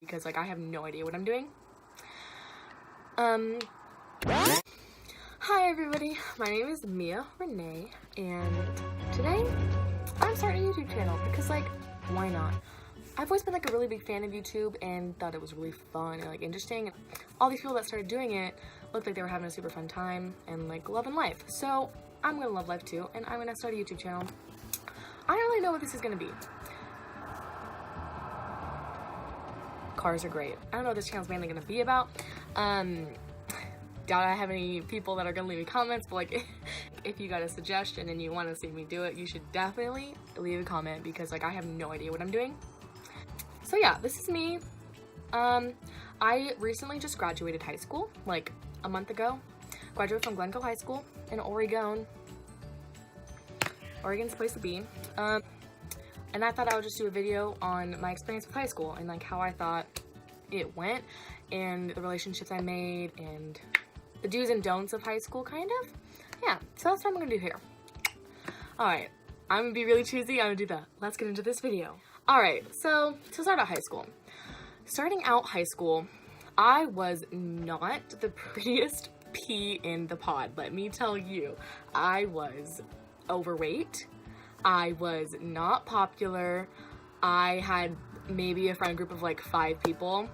because like I have no idea what I'm doing. Hi everybody, my name is Mia Renae, and today I'm starting a YouTube channel because like, why not? I've always been like a really big fan of YouTube and thought it was really fun and like interesting. All these people that started doing it looked like they were having a super fun time and like loving life. So I'm gonna love life too, and I'm gonna start a YouTube channel. I don't really know what this is gonna be. Cars are great. I don't know what this channel's mainly gonna be about. Doubt I have any people that are gonna leave me comments, but like if you got a suggestion and you want to see me do it, you should definitely leave a comment because like I have no idea what I'm doing. So yeah, this is me. I recently just graduated high school like a month ago. Graduated from Glencoe High School in Oregon. Oregon's the place to be. And I thought I would just do a video on my experience with high school and like how I thought it went and the relationships I made and the do's and don'ts of high school, kind of. Yeah, so that's what I'm gonna do here. Alright, I'm gonna be really choosy, I'm gonna do that. Let's get into this video. Alright, so to start out high school. Starting out high school, I was not the prettiest pea in the pod, let me tell you. I was overweight. I was not popular. I had maybe a friend group of like 5 people.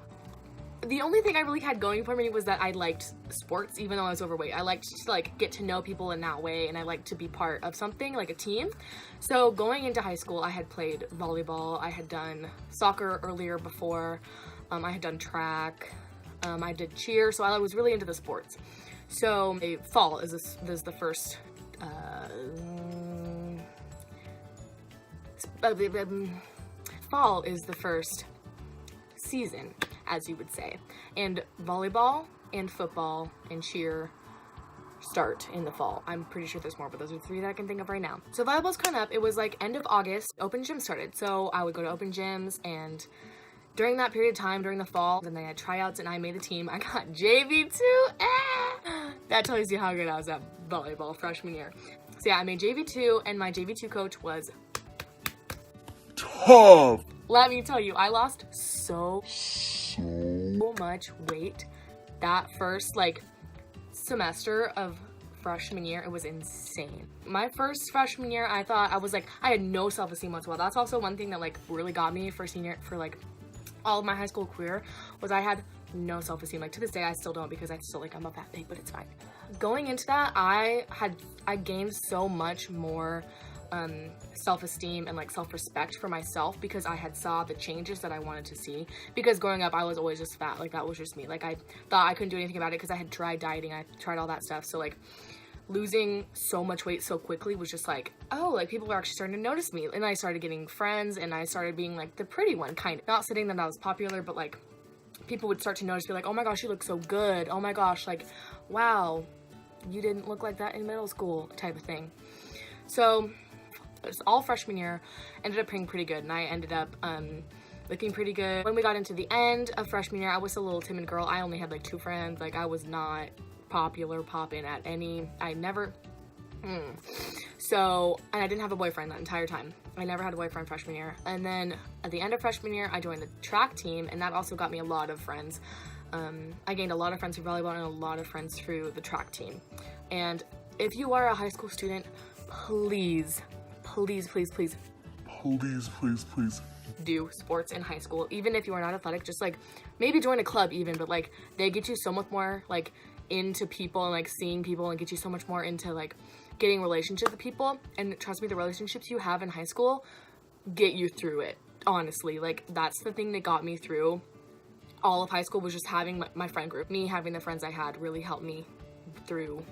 The only thing I really had going for me was that I liked sports, even though I was overweight. I liked to like get to know people in that way, and I liked to be part of something, like a team. So going into high school, I had played volleyball, I had done soccer earlier before, I had done track, I did cheer, so I was really into the sports. So fall is the first, fall is the first season, as you would say, and volleyball and football and cheer start in the fall. I'm pretty sure there's more, but those are 3 that I can think of right now. So volleyball's coming up. It was like end of August, open gym started, so I would go to open gyms, and during that period of time, during the fall, and then I had tryouts and I made the team. I got JV2. That tells you how good I was at volleyball freshman year. So yeah, I made JV2, and my JV2 coach was tough. Let me tell you, I lost so much weight that first like semester of freshman year. It was insane. My first freshman year, I had no self-esteem whatsoever. That's also one thing that like really got me for like all of my high school career, was I had no self-esteem. Like to this day I still don't, because I still like I'm a fat pig, but it's fine. Going into that, I gained so much more self-esteem and like self-respect for myself because I had saw the changes that I wanted to see. Because growing up I was always just fat, like that was just me. Like I thought I couldn't do anything about it because I had tried dieting, I tried all that stuff. So like losing so much weight so quickly was just like, oh, like people were actually starting to notice me, and I started getting friends and I started being like the pretty one, kind of. Not saying that I was popular, but like people would start to notice, be like, oh my gosh, you look so good, oh my gosh, like wow, you didn't look like that in middle school, type of thing. So it's all freshman year, ended up being pretty good, and I ended up looking pretty good. When we got into the end of freshman year, I was a little timid girl. I only had like 2 friends. Like I was not popular, popping at any, I never, So, and I didn't have a boyfriend that entire time. I never had a boyfriend freshman year. And then at the end of freshman year, I joined the track team, and that also got me a lot of friends. I gained a lot of friends through volleyball and a lot of friends through the track team. And if you are a high school student, please do sports in high school. Even if you are not athletic, just like maybe join a club even, but like they get you so much more like into people and like seeing people, and get you so much more into like getting relationships with people. And trust me, the relationships you have in high school get you through it, honestly. Like that's the thing that got me through all of high school, was just having my friend group. Me having the friends I had really helped me through.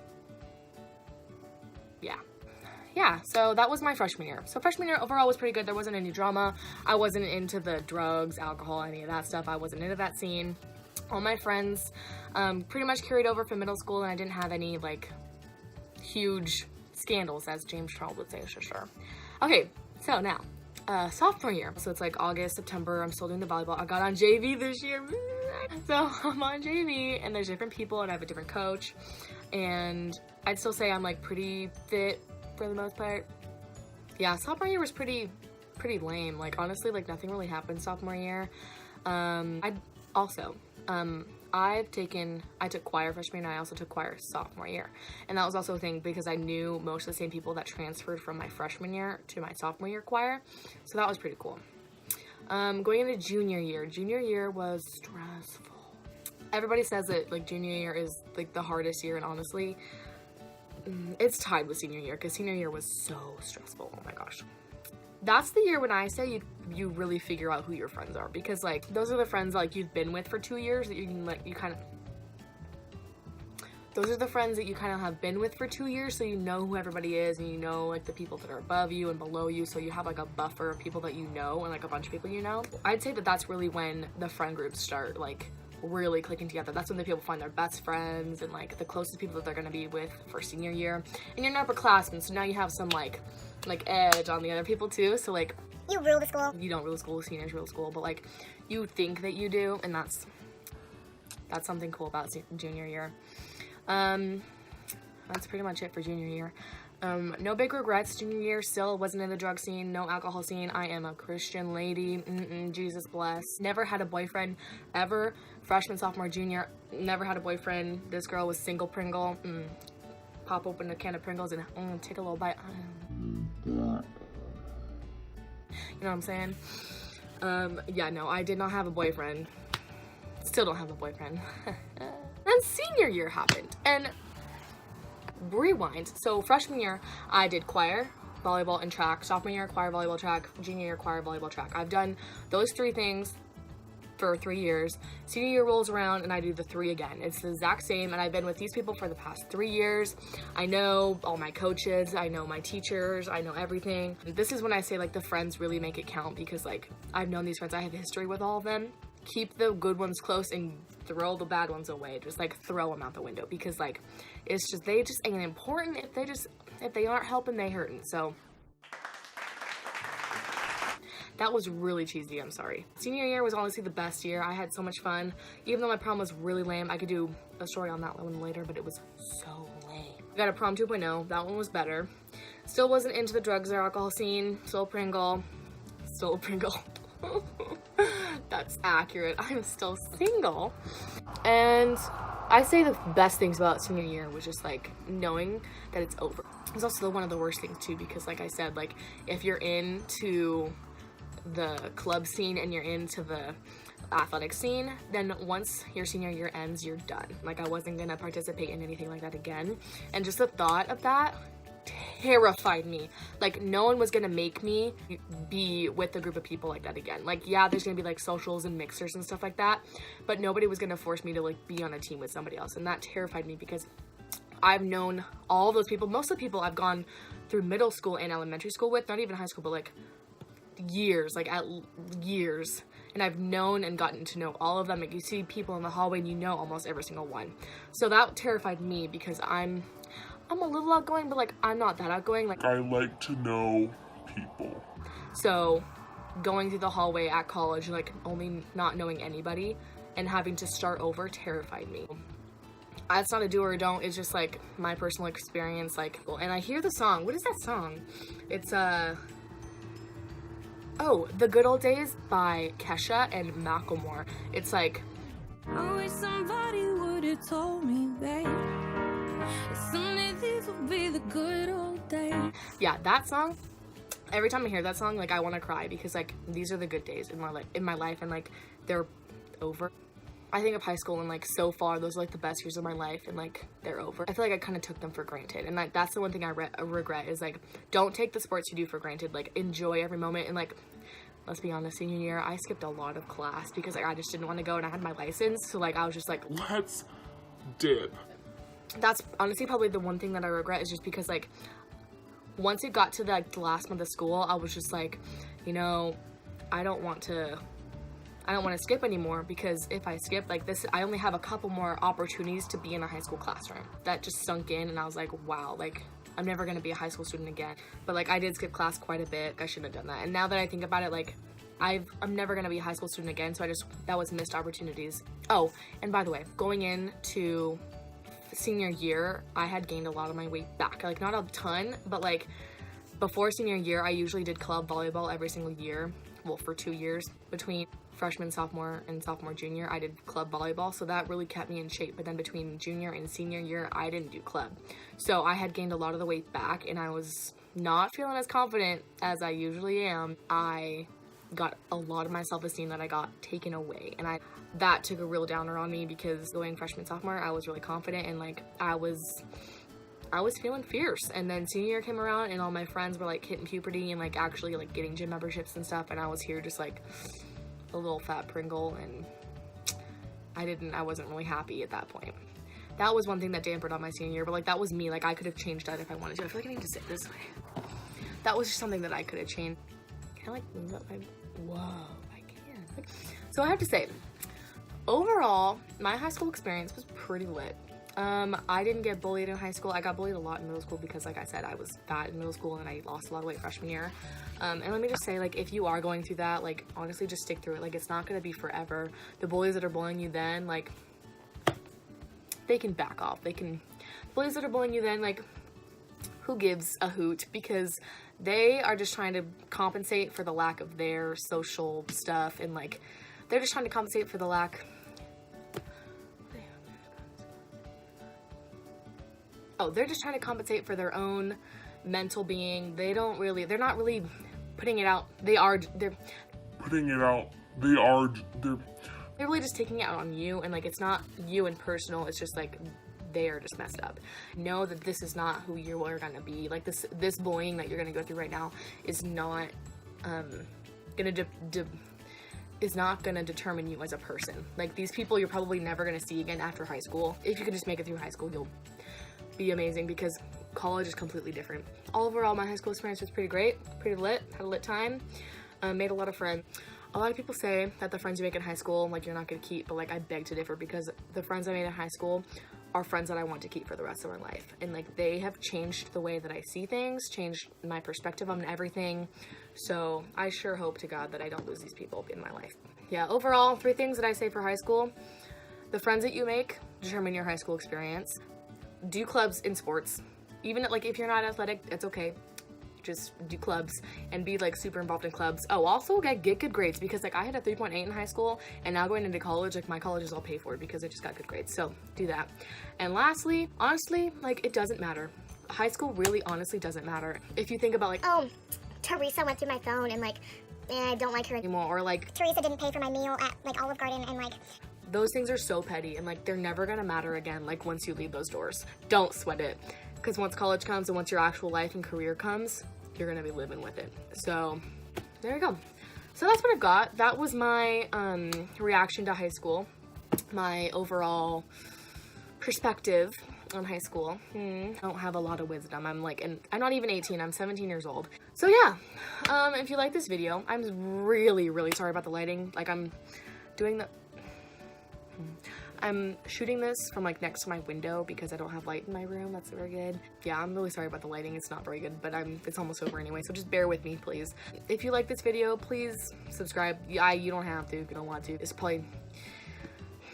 Yeah, so that was my freshman year. So freshman year overall was pretty good. There wasn't any drama. I wasn't into the drugs, alcohol, any of that stuff. I wasn't into that scene. All my friends pretty much carried over from middle school, and I didn't have any like huge scandals, as James Charles would say, sure. Okay, so now sophomore year. So it's like August, September. I'm still doing the volleyball. I got on JV this year. So I'm on JV, and there's different people, and I have a different coach. And I'd still say I'm like pretty fit for the most part. Yeah, sophomore year was pretty lame. Like honestly, like nothing really happened sophomore year. I took choir freshman year, and I also took choir sophomore year. And that was also a thing because I knew most of the same people that transferred from my freshman year to my sophomore year choir. So that was pretty cool. Going into junior year was stressful. Everybody says that like junior year is like the hardest year, and honestly, it's tied with senior year because senior year was so stressful. Oh my gosh. That's the year when I say you really figure out who your friends are, because like those are the friends like you've been with for 2 years that you can like those are the friends that you kind of have been with for 2 years, so you know who everybody is, and you know like the people that are above you and below you, so you have like a buffer of people that you know and like a bunch of people you know. I'd say that that's really when the friend groups start like really clicking together. That's when the people find their best friends and like the closest people that they're gonna be with for senior year. And you're an upperclassman, so now you have some like edge on the other people too. So like you rule the school. You don't rule the school, seniors rule the school, but like you think that you do, and that's something cool about junior year. That's pretty much it for junior year. No big regrets. Junior year still wasn't in the drug scene, no alcohol scene. I am a Christian lady. Jesus bless. Never had a boyfriend ever. Freshman, sophomore, junior, never had a boyfriend. This girl was single Pringle. Pop open a can of Pringles and take a little bite. You know what I'm saying? Yeah, no, I did not have a boyfriend. Still don't have a boyfriend. Then senior year happened, and rewind. So freshman year, I did choir, volleyball, and track. Sophomore year, choir, volleyball, track. Junior year, choir, volleyball, track. I've done those 3 things for 3 years. Senior year rolls around and I do the 3 again. It's the exact same, and I've been with these people for the past 3 years. I know all my coaches, I know my teachers, I know everything. This is when I say like the friends really make it count, because like I've known these friends, I have history with all of them. Keep the good ones close and throw the bad ones away. Just like throw them out the window, because like it's just, they just ain't important if they aren't helping, they hurting. So that was really cheesy, I'm sorry. Senior year was honestly the best year. I had so much fun. Even though my prom was really lame, I could do a story on that one later, but it was so lame. I got a prom 2.0, that one was better. Still wasn't into the drugs or alcohol scene. Still Pringle. That's accurate. I'm still single. And I say the best things about senior year was just like knowing that it's over. It's also one of the worst things too, because like I said, like if you're into the club scene and you're into the athletic scene, then once your senior year ends, you're done. Like I wasn't gonna participate in anything like that again, and just the thought of that terrified me. Like no one was gonna make me be with a group of people like that again. Like yeah, there's gonna be like socials and mixers and stuff like that, but nobody was gonna force me to like be on a team with somebody else, and that terrified me because I've known all those people. Most of the people I've gone through middle school and elementary school with, not even high school, but like years, and I've known and gotten to know all of them. Like you see people in the hallway and you know almost every single one. So that terrified me because I'm a little outgoing, but like I'm not that outgoing. Like I like to know people. So going through the hallway at college, like only not knowing anybody and having to start over terrified me. That's not a do or don't, it's just like my personal experience. Like, and I hear the song. What is that song? It's oh, The Good Old Days by Kesha and Macklemore. It's like, I wish somebody would have told me, babe, someday these will be the good old days. Yeah, that song, every time I hear that song, like I want to cry, because like these are the good days in my life, and like they're over. I think of high school and like so far those are like the best years of my life, and like they're over. I feel like I kind of took them for granted, and like that's the one thing I regret is like don't take the sports you do for granted. Like enjoy every moment. And like let's be honest, senior year I skipped a lot of class because like I just didn't want to go, and I had my license, so like I was just like, let's dip. That's honestly probably the one thing that I regret, is just because like once it got to like the last month of school, I was just like, you know, I don't want to skip anymore, because if I skip like this, I only have a couple more opportunities to be in a high school classroom. That just sunk in, and I was like, wow, like I'm never gonna be a high school student again. But like I did skip class quite a bit. I shouldn't have done that. And now that I think about it, like I'm never gonna be a high school student again, so that was missed opportunities. Oh, and by the way, going into senior year, I had gained a lot of my weight back. Like not a ton, but like before senior year, I usually did club volleyball every single year. Well, for 2 years, between freshman, sophomore, and sophomore, junior, I did club volleyball, so that really kept me in shape. But then between junior and senior year, I didn't do club. So I had gained a lot of the weight back, and I was not feeling as confident as I usually am. I got a lot of my self-esteem that I got taken away, and that took a real downer on me, because going freshman, sophomore, I was really confident, and like I was feeling fierce. And then senior year came around, and all my friends were like hitting puberty and like actually like getting gym memberships and stuff, and I was here just like a little fat Pringle, and I wasn't really happy at that point. That was one thing that dampened on my senior year, but like that was me. Like I could have changed that if I wanted to. I feel like I need to sit this way. That was just something that I could have changed. Can I like move up my, whoa, I can. So I have to say, overall, my high school experience was pretty lit. I didn't get bullied in high school. I got bullied a lot in middle school because, like I said, I was fat in middle school and I lost a lot of weight freshman year. And let me just say, like, if you are going through that, like, honestly, just stick through it. Like, it's not going to be forever. The bullies that are bullying you then, like, they can back off. Bullies that are bullying you then, like, who gives a hoot? Because they are just trying to compensate for the lack of their social stuff, and, like, they're just trying to compensate for the lack. Oh, they're just trying to compensate for their own mental being. They're not really putting it out. They're really just taking it out on you, and like it's not you in personal, it's just like they are just messed up. Know that this is not who you are gonna be. Like this bullying that you're gonna go through right now is not gonna determine you as a person. Like these people you're probably never gonna see again after high school. If you can just make it through high school, you'll be amazing, because college is completely different. Overall, my high school experience was pretty great, pretty lit, had a lit time, made a lot of friends. A lot of people say that the friends you make in high school, like, you're not gonna keep, but like I beg to differ, because the friends I made in high school are friends that I want to keep for the rest of my life, and like they have changed the way that I see things, changed my perspective on everything. So I sure hope to God that I don't lose these people in my life. Yeah, overall, 3 things that I say for high school: the friends that you make determine your high school experience. Do clubs in sports. Even like if you're not athletic, it's okay. Just do clubs and be like super involved in clubs. Oh, also get good grades, because like I had a 3.8 in high school, and now going into college, like my college is all paid for because I just got good grades. So do that. And lastly, honestly, like it doesn't matter. High school really honestly doesn't matter. If you think about like, oh, Teresa went through my phone and like, I don't like her anymore, or like Teresa didn't pay for my meal at like Olive Garden, and like those things are so petty, and like they're never gonna matter again. Like once you leave those doors, don't sweat it, because once college comes and once your actual life and career comes, you're gonna be living with it. So there you go. So that's what I've got. That was my reaction to high school, my overall perspective on high school. I don't have a lot of wisdom. I'm not even 18. I'm 17 years old. So yeah, if you like this video, I'm really sorry about the lighting. Like I'm shooting this from like next to my window because I don't have light in my room. That's very good. Yeah, I'm really sorry about the lighting. It's not very good, but it's almost over anyway, so just bear with me, please. If you like this video, please subscribe. Yeah, you don't have to if you don't want to. It's probably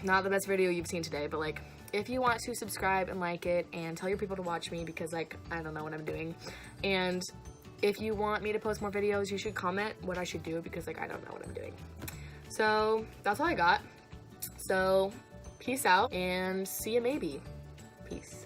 not the best video you've seen today, but like if you want to subscribe and like it and tell your people to watch me, because like I don't know what I'm doing. And if you want me to post more videos, you should comment what I should do, because like I don't know what I'm doing. So that's all I got. So peace out, and see you maybe. Peace.